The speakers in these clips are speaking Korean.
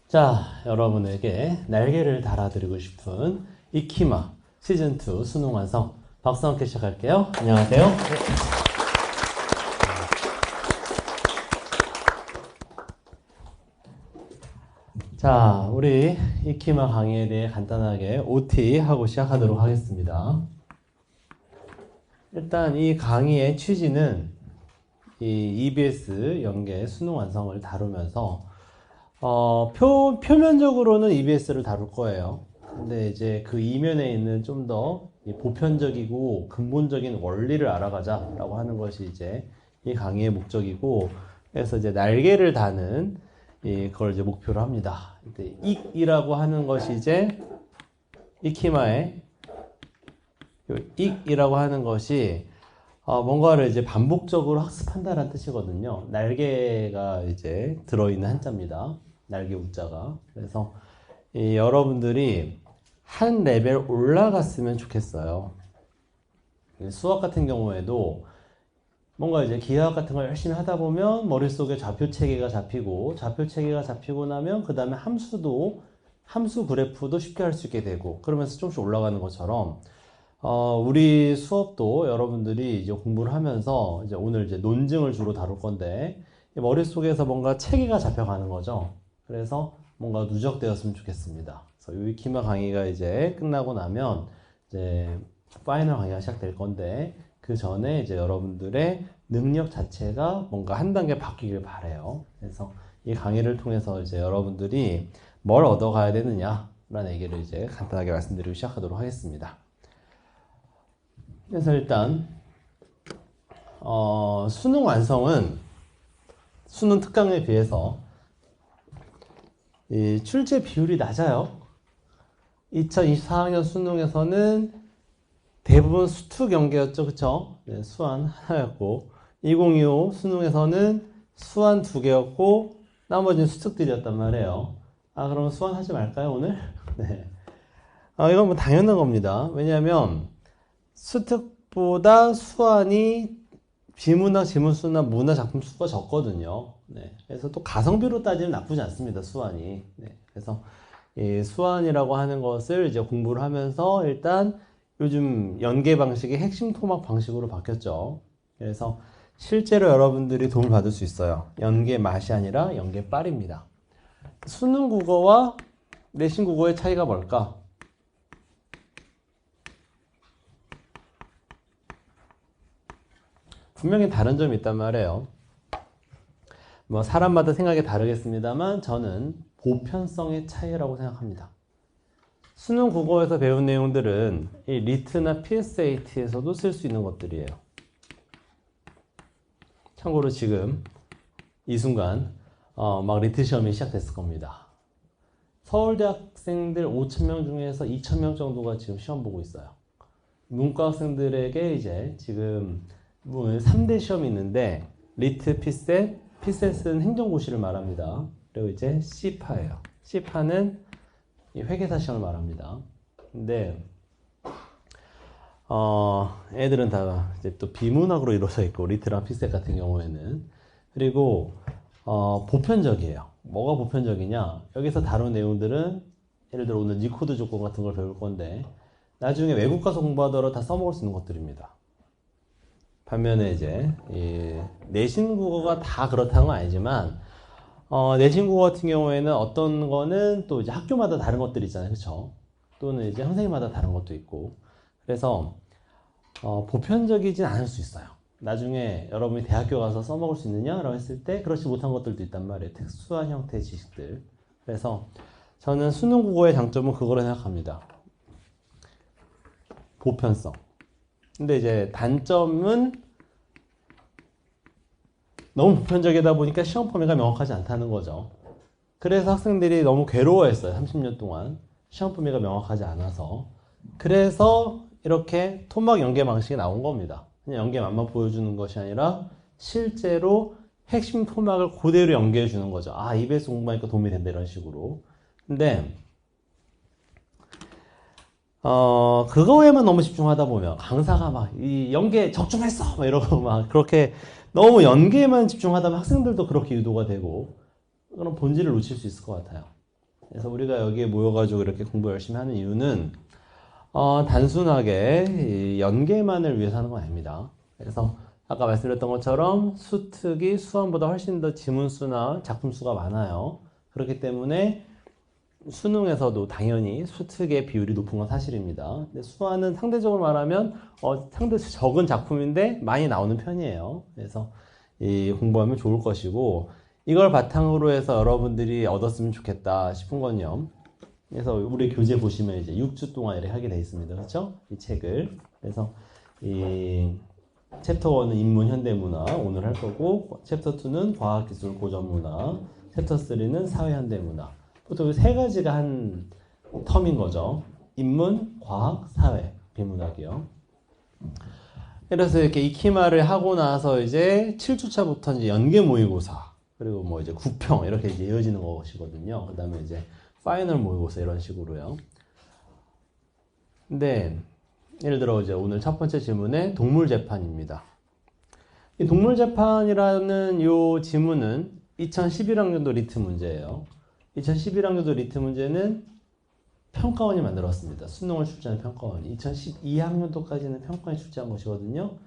자, 여러분에게 날개를 달아드리고 싶은 이키마 시즌2 수능 완성. 박수 함께 시작할게요. 안녕하세요. 자, 우리 이키마 강의에 대해 간단하게 OT 하고 시작하도록 하겠습니다. 일단 이 강의의 취지는 이 EBS 연계 수능 완성을 다루면서 표면적으로는 EBS를 다룰 거예요. 근데 이제 그 이면에 있는 좀 더 보편적이고 근본적인 원리를 알아가자라고 하는 것이 이제 이 강의의 목적이고, 그래서 이제 날개를 다는 그걸 이제 목표로 합니다. 익이라고 하는 것이 이제 이키마의 익이라고 하는 것이 뭔가를 이제 반복적으로 학습한다는 뜻이거든요. 날개가 이제 들어있는 한자입니다. 날개 우자가. 그래서 여러분들이 한 레벨 올라갔으면 좋겠어요. 수학 같은 경우에도 뭔가 이제 기하학 같은 걸 열심히 하다 보면 머릿속에 좌표 체계가 잡히고, 좌표 체계가 잡히고 나면 그 다음에 함수 그래프도 쉽게 할 수 있게 되고, 그러면서 조금씩 올라가는 것처럼 우리 수업도 여러분들이 이제 공부를 하면서 이제 오늘 이제 논증을 주로 다룰 건데, 머릿속에서 뭔가 체계가 잡혀가는 거죠. 그래서 뭔가 누적되었으면 좋겠습니다. 그래서 이 키마 강의가 이제 끝나고 나면 이제 파이널 강의가 시작될 건데, 그 전에 이제 여러분들의 능력 자체가 뭔가 한 단계 바뀌길 바래요. 그래서 이 강의를 통해서 이제 여러분들이 뭘 얻어가야 되느냐라는 얘기를 이제 간단하게 말씀드리고 시작하도록 하겠습니다. 그래서 일단 수능 완성은 수능 특강에 비해서 이 출제 비율이 낮아요. 2024학년 수능에서는 대부분 수특 연계였죠, 그쵸? 네, 수한 하나였고, 2025 수능에서는 수한 2개였고 나머지는 수특들이었단 말이에요. 그럼 수한 하지 말까요, 오늘? 네. 이건 뭐 당연한 겁니다. 왜냐하면 수특보다 수한이 비문학, 지문수나 문학 작품 수가 적거든요. 네. 그래서 또 가성비로 따지면 나쁘지 않습니다, 수한이. 네. 그래서 이 수한이라고 하는 것을 이제 공부를 하면서 일단 요즘 연계 방식이 핵심 토막 방식으로 바뀌었죠. 그래서 실제로 여러분들이 도움을 받을 수 있어요. 연계 맛이 아니라 연계 빨입니다. 수능 국어와 내신 국어의 차이가 뭘까? 분명히 다른 점이 있단 말이에요. 뭐 사람마다 생각이 다르겠습니다만 저는 보편성의 차이라고 생각합니다. 수능 국어에서 배운 내용들은 이 리트나 PSAT에서도 쓸 수 있는 것들이에요. 참고로 지금 이 순간 막 리트 시험이 시작됐을 겁니다. 서울대 학생들 5,000명 중에서 2,000명 정도가 지금 시험 보고 있어요. 문과 학생들에게 이제 지금 3대 시험이 있는데 리트, 피셋, 피셋은 행정고시를 말합니다. 그리고 이제 C파예요. C파는 이 회계사 시험을 말합니다. 근데 애들은 다 이제 또 비문학으로 이루어져 있고, 리트랑 피셋 같은 경우에는. 그리고 보편적이에요. 뭐가 보편적이냐? 여기서 다룬 내용들은 예를 들어 오늘 니코드 조건 같은 걸 배울 건데 나중에 외국 가서 공부하더라도 다 써먹을 수 있는 것들입니다. 반면에 이제 이 내신 국어가 다 그렇다는 건 아니지만 내신 국어 같은 경우에는 어떤 거는 또 이제 학교마다 다른 것들이 있잖아요, 그렇죠? 또는 이제 선생님마다 다른 것도 있고, 그래서 보편적이진 않을 수 있어요. 나중에 여러분이 대학교 가서 써먹을 수 있느냐라고 했을 때 그렇지 못한 것들도 있단 말이에요. 특수한 형태의 지식들. 그래서 저는 수능 국어의 장점은 그거로 생각합니다. 보편성. 근데 이제 단점은 너무 보편적이다 보니까 시험 범위가 명확하지 않다는 거죠. 그래서 학생들이 너무 괴로워했어요. 30년 동안 시험 범위가 명확하지 않아서. 그래서 이렇게 토막 연계 방식이 나온 겁니다. 그냥 연계만만 보여주는 것이 아니라 실제로 핵심 토막을 그대로 연계해 주는 거죠. EBS 공부하니까 도움이 된다, 이런 식으로. 근데 그거에만 너무 집중하다 보면 강사가 막 이 연계 적중했어 막 이러고 막 그렇게 너무 연계에만 집중하다 보면 학생들도 그렇게 유도가 되고, 그런 본질을 놓칠 수 있을 것 같아요. 그래서 우리가 여기에 모여가지고 이렇게 공부 열심히 하는 이유는 단순하게 이 연계만을 위해서 하는 건 아닙니다. 그래서 아까 말씀드렸던 것처럼 수특이 수험보다 훨씬 더 지문수나 작품수가 많아요. 그렇기 때문에 수능에서도 당연히 수특의 비율이 높은 건 사실입니다. 근데 수화는 상대적으로 말하면 상대 적은 작품인데 많이 나오는 편이에요. 그래서 이 공부하면 좋을 것이고, 이걸 바탕으로 해서 여러분들이 얻었으면 좋겠다 싶은 건요. 그래서 우리 교재 보시면 이제 6주 동안 이렇게 하게 돼 있습니다. 그렇죠? 이 책을. 그래서 이 챕터 1은 인문 현대문화 오늘 할 거고, 챕터 2는 과학기술 고전문화, 챕터 3는 사회 현대문화. 보통 세 가지가 한 텀인 거죠. 인문, 과학, 사회, 비문학이요. 그래서 이렇게 익히마를 하고 나서 이제 7주차부터 이제 연계 모의고사, 그리고 뭐 이제 구평 이렇게 이제 이어지는 것이거든요. 그 다음에 이제 파이널 모의고사 이런 식으로요. 근데 예를 들어 이제 오늘 첫 번째 질문에 동물재판입니다. 이 동물재판이라는 요 지문은 2011학년도 리트 문제예요. 2011학년도 리트 문제는 평가원이 만들었습니다. 수능을 출제하는 평가원이. 2012학년도까지는 평가원이 출제한 것이거든요.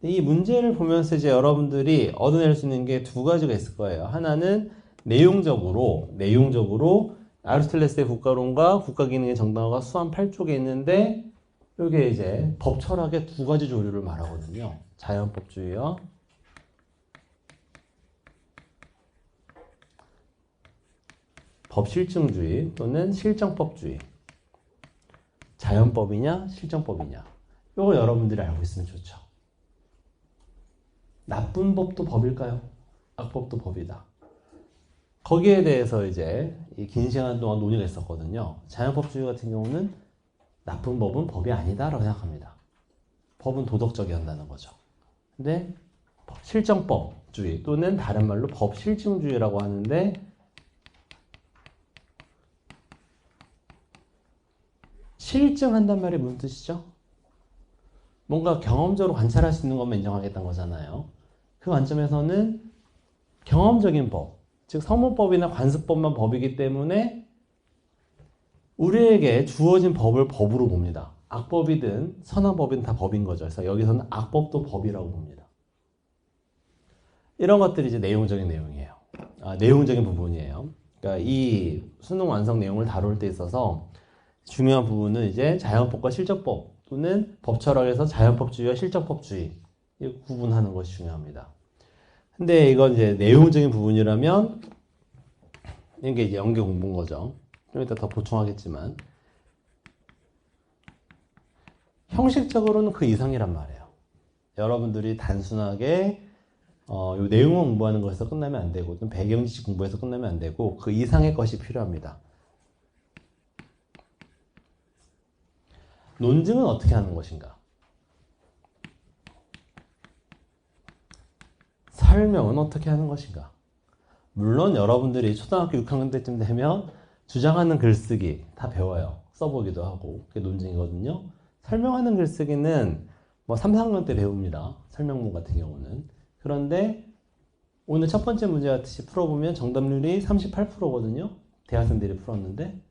이 문제를 보면서 이제 여러분들이 얻어낼 수 있는 게 두 가지가 있을 거예요. 하나는 내용적으로 아리스토텔레스의 국가론과 국가기능의 정당화가 수한 8쪽에 있는데, 이게 이제 법철학의 두 가지 조류를 말하거든요. 자연법주의와 법실증주의 또는 실정법주의. 자연법이냐 실정법이냐, 이거 여러분들이 알고 있으면 좋죠. 나쁜 법도 법일까요? 악법도 법이다. 거기에 대해서 이제 긴 시간 동안 논의가 있었거든요. 자연법주의 같은 경우는 나쁜 법은 법이 아니다라고 생각합니다. 법은 도덕적이 한다는 거죠. 근데 실정법주의 또는 다른 말로 법실증주의라고 하는데, 실증한단 말이 무슨 뜻이죠? 뭔가 경험적으로 관찰할 수 있는 것만 인정하겠다는 거잖아요. 그 관점에서는 경험적인 법, 즉 성문법이나 관습법만 법이기 때문에 우리에게 주어진 법을 법으로 봅니다. 악법이든 선한 법이든 다 법인 거죠. 그래서 여기서는 악법도 법이라고 봅니다. 이런 것들이 이제 내용적인 내용이에요. 내용적인 부분이에요. 그러니까 이 수능 완성 내용을 다룰 때 있어서 중요한 부분은 이제 자연법과 실정법 또는 법철학에서 자연법주의와 실정법주의 구분하는 것이 중요합니다. 근데 이건 이제 내용적인 부분이라면 이게 이제 연계 공부인 거죠. 좀 이따 더 보충하겠지만 형식적으로는 그 이상이란 말이에요. 여러분들이 단순하게 이 내용을 공부하는 것에서 끝나면 안 되고, 좀 배경 지식 공부해서 끝나면 안 되고, 그 이상의 것이 필요합니다. 논증은 어떻게 하는 것인가? 설명은 어떻게 하는 것인가? 물론 여러분들이 초등학교 6학년 때쯤 되면 주장하는 글쓰기 다 배워요. 써보기도 하고. 그게 논증이거든요. 설명하는 글쓰기는 뭐 3, 4학년 때 배웁니다. 설명문 같은 경우는. 그런데 오늘 첫 번째 문제 같이 풀어보면 정답률이 38%거든요. 대학생들이 풀었는데.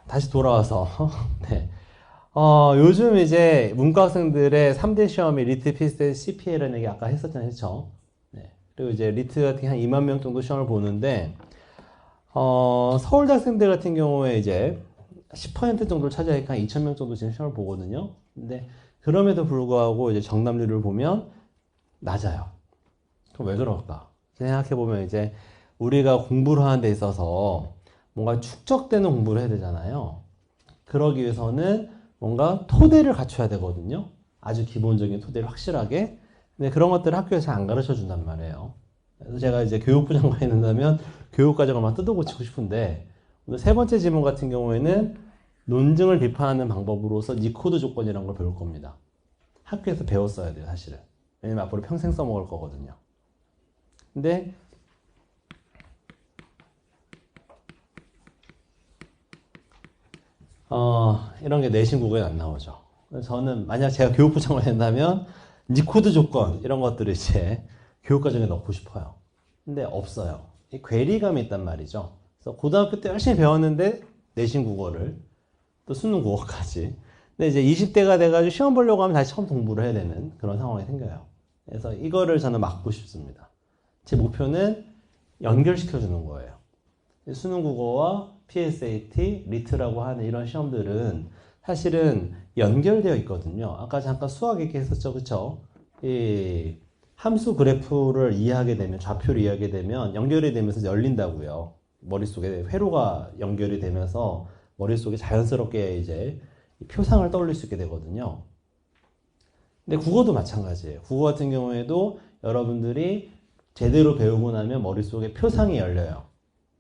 다시 돌아와서 네. 요즘 이제 문과 학생들의 3대 시험이 리트, 피스텔, CPA라는 얘기 아까 했었잖아요. 그렇죠? 네. 그리고 이제 리트 같은 게 한 2만 명 정도 시험을 보는데, 서울대 학생들 같은 경우에 이제 10% 정도를 차지하니까 2,000명 정도 지금 시험을 보거든요. 근데 그럼에도 불구하고 이제 정답률을 보면 낮아요. 그럼 왜 그럴까? 생각해보면 이제 우리가 공부를 하는 데 있어서 뭔가 축적되는 공부를 해야 되잖아요. 그러기 위해서는 뭔가 토대를 갖춰야 되거든요. 아주 기본적인 토대를 확실하게. 근데 그런 것들을 학교에서 안 가르쳐 준단 말이에요. 그래서 제가 이제 교육부 장관이 된다면 교육과정을만 뜯어고치고 싶은데, 오늘 세 번째 질문 같은 경우에는 논증을 비판하는 방법으로서 니코드 조건이라는 걸 배울 겁니다. 학교에서 배웠어야 돼요, 사실은. 왜냐면 앞으로 평생 써먹을 거거든요. 근데 이런 게 내신 국어에 안 나오죠. 저는 만약 제가 교육부 장관이 된다면 니코드 조건 이런 것들을 이제 교육과정에 넣고 싶어요. 근데 없어요. 이 괴리감이 있단 말이죠. 그래서 고등학교 때 열심히 배웠는데 내신 국어를 또 수능 국어까지. 근데 이제 20대가 돼가지고 시험 보려고 하면 다시 처음 공부를 해야 되는 그런 상황이 생겨요. 그래서 이거를 저는 막고 싶습니다. 제 목표는 연결시켜 주는 거예요. 수능 국어와 PSAT, 리트라고 하는 이런 시험들은 사실은 연결되어 있거든요. 아까 잠깐 수학 얘기했었죠, 그쵸? 이 함수 그래프를 이해하게 되면, 좌표를 이해하게 되면 연결이 되면서 열린다고요. 머릿속에 회로가 연결이 되면서 머릿속에 자연스럽게 이제 표상을 떠올릴 수 있게 되거든요. 근데 국어도 마찬가지예요. 국어 같은 경우에도 여러분들이 제대로 배우고 나면 머릿속에 표상이 열려요.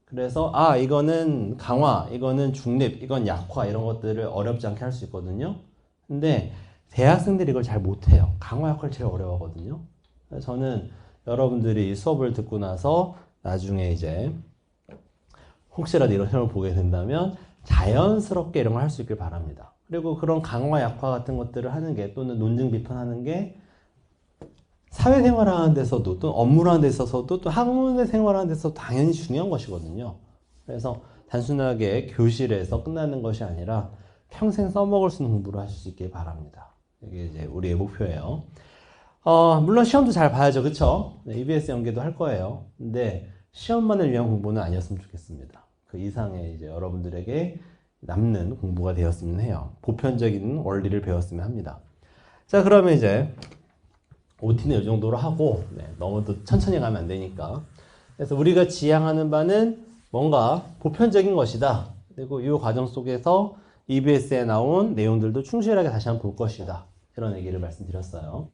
그래서 이거는 강화, 이거는 중립, 이건 약화 이런 것들을 어렵지 않게 할 수 있거든요. 근데 대학생들이 이걸 잘 못해요. 강화 약화를 제일 어려워하거든요. 그래서 저는 여러분들이 수업을 듣고 나서 나중에 이제 혹시라도 이런 시험을 보게 된다면 자연스럽게 이런 걸 할 수 있길 바랍니다. 그리고 그런 강화 약화 같은 것들을 하는 게 또는 논증 비판하는 게 사회생활 하는 데서도 또 업무를 하는 데 있어서도 또 학문의 생활하는 데서 당연히 중요한 것이거든요. 그래서 단순하게 교실에서 끝나는 것이 아니라 평생 써먹을 수 있는 공부를 하실 수 있길 바랍니다. 이게 이제 우리의 목표예요. 물론 시험도 잘 봐야죠. 그쵸? 네, EBS 연계도 할 거예요. 근데 시험만을 위한 공부는 아니었으면 좋겠습니다. 그 이상의 이제 여러분들에게 남는 공부가 되었으면 해요. 보편적인 원리를 배웠으면 합니다. 자, 그러면 이제 OT는 이 정도로 하고, 너무 또 천천히 가면 안 되니까. 그래서 우리가 지향하는 바는 뭔가 보편적인 것이다. 그리고 이 과정 속에서 EBS에 나온 내용들도 충실하게 다시 한번 볼 것이다. 이런 얘기를 말씀드렸어요.